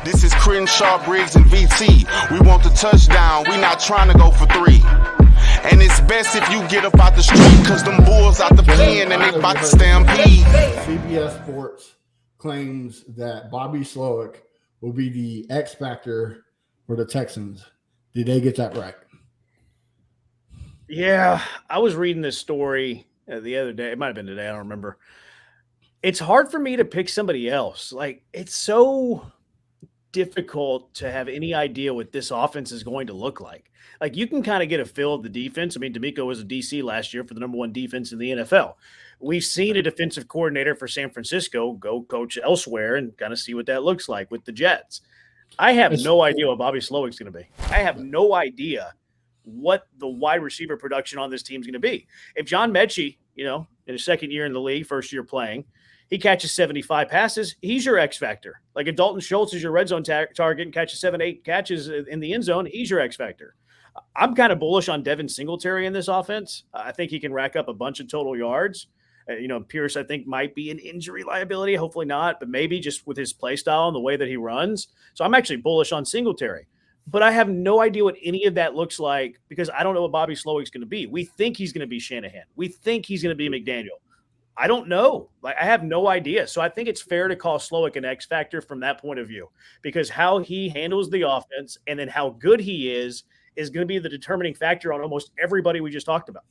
This is Crenshaw, Briggs, and VT. We want the touchdown, we not trying to go for 3. And it's best if you get up out the street, cause them bulls out the pen and they about to stampede. CBS Sports claims that Bobby Slowick will be the X factor for the Texans. Did they get that right? Yeah, I was reading this story the other day. It might have been today. I don't remember. It's hard for me to pick somebody else. Like, it's so difficult to have any idea what this offense is going to look like. Like, you can kind of get a feel of the defense. I mean, D'Amico was a DC last year for the number 1 defense in the NFL. We've seen a defensive coordinator for San Francisco go coach elsewhere and kind of see what that looks like with the Jets. I have no idea what Bobby Slowick's going to be. I have no idea what the wide receiver production on this team is going to be. If John Mechie, in his second year in the league, first year playing, he catches 75 passes, he's your X factor. Like if Dalton Schultz is your red zone target and catches 7-8 catches in the end zone, he's your X factor. I'm kind of bullish on Devin Singletary in this offense. I think he can rack up a bunch of total yards. Pierce, I think, might be an injury liability. Hopefully not, but maybe just with his play style and the way that he runs. So I'm actually bullish on Singletary. But I have no idea what any of that looks like because I don't know what Bobby Slowick's going to be. We think he's going to be Shanahan. We think he's going to be McDaniel. I don't know. Like, I have no idea. So I think it's fair to call Slowick an X factor from that point of view because how he handles the offense and then how good he is going to be the determining factor on almost everybody we just talked about.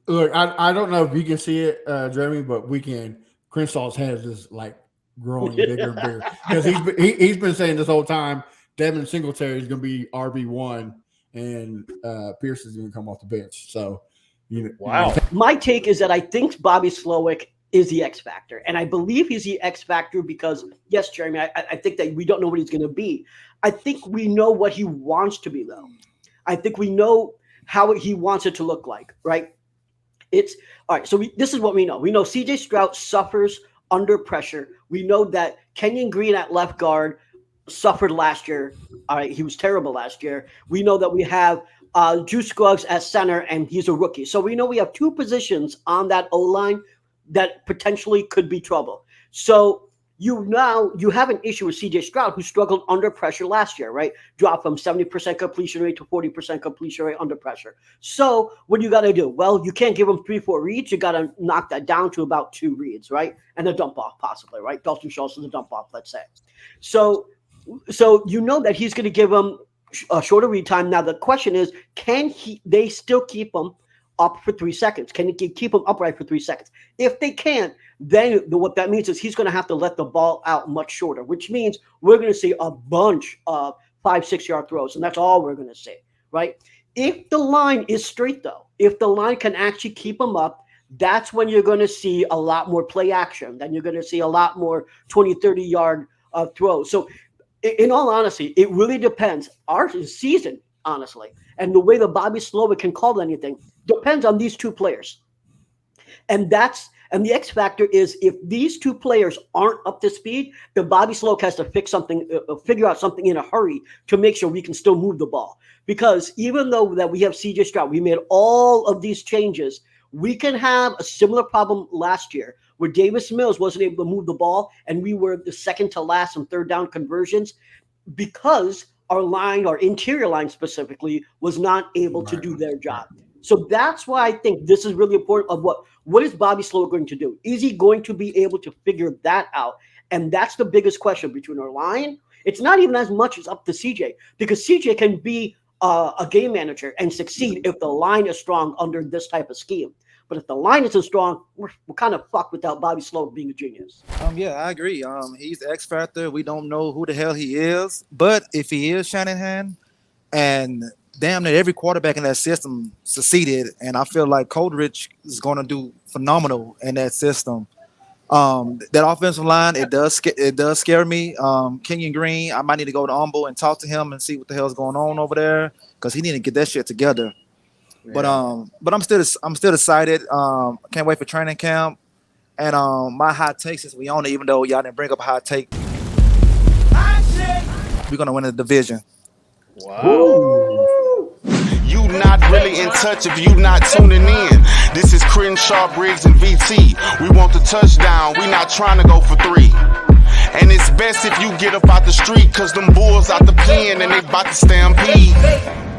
Look, I don't know if you can see it, Jeremy, but we can. Crenshaw's head is just like growing bigger and bigger because he's been saying this whole time Devin Singletary is going to be RB1 and Pierce is going to come off the bench. So, wow. My take is that I think Bobby Slowick is the X factor, and I believe he's the X factor because, yes, Jeremy, I think that we don't know what he's going to be. I think we know what he wants to be, though. I think we know how he wants it to look like, right? It's all right. So this is what we know. We know CJ Stroud suffers under pressure. We know that Kenyon Green at left guard suffered last year. All right, he was terrible last year. We know that we have Juice Scruggs at center, and he's a rookie. So we know we have 2 positions on that O-line that potentially could be trouble. So you have an issue with CJ Stroud, who struggled under pressure last year, right? Dropped from 70% completion rate to 40% completion rate under pressure. So what do you got to do? Well, you can't give him 3-4 reads. You got to knock that down to about 2 reads, right? And a dump off possibly, right? Dalton Schultz is a dump off, let's say. So you know that he's going to give him a shorter read time. Now the question is, they still keep him up for 3 seconds? Can they keep him upright for 3 seconds? If they can't, then what that means is he's going to have to let the ball out much shorter, which means we're going to see a bunch of 5-6 yard throws, and that's all we're going to see, right? If the line is straight, though, if the line can actually keep him up, that's when you're going to see a lot more play action. Then you're going to see a lot more 20, 30 yard throws. So in all honesty, it really depends. Our season, honestly, and the way that Bobby Slowick can call anything depends on these 2 players. And the X factor is if these 2 players aren't up to speed, then Bobby Slowick has to figure out something in a hurry to make sure we can still move the ball. Because even though that we have CJ Stroud, we made all of these changes, we can have a similar problem last year where Davis Mills wasn't able to move the ball and we were the second to last in 3rd down conversions because our interior line specifically, was not able to do their job. So that's why I think this is really important of what is Bobby Slowick going to do? Is he going to be able to figure that out? And that's the biggest question between our line. It's not even as much as up to CJ because CJ can be a game manager and succeed if the line is strong under this type of scheme. But if the line isn't strong, we're kind of fucked without Bobby Slowick being a genius. Yeah, I agree. He's the X factor. We don't know who the hell he is. But if he is Shanahan, and damn near every quarterback in that system succeeded, and I feel like Coldridge is going to do phenomenal in that system. That offensive line, it does scare me. Kenyon Green, I might need to go to Humble and talk to him and see what the hell's going on over there because he need to get that shit together. Yeah. But I'm still excited. Can't wait for training camp. And my hot takes is we own it, even though y'all didn't bring up a hot take. We're gonna win the division. Wow. Woo. You not really in touch if you not tuning in. This is Crenshaw, Briggs, and VT. We want the touchdown. We not trying to go for 3. And it's best if you get up out the street, cause them bulls out the pen and they bout to stampede.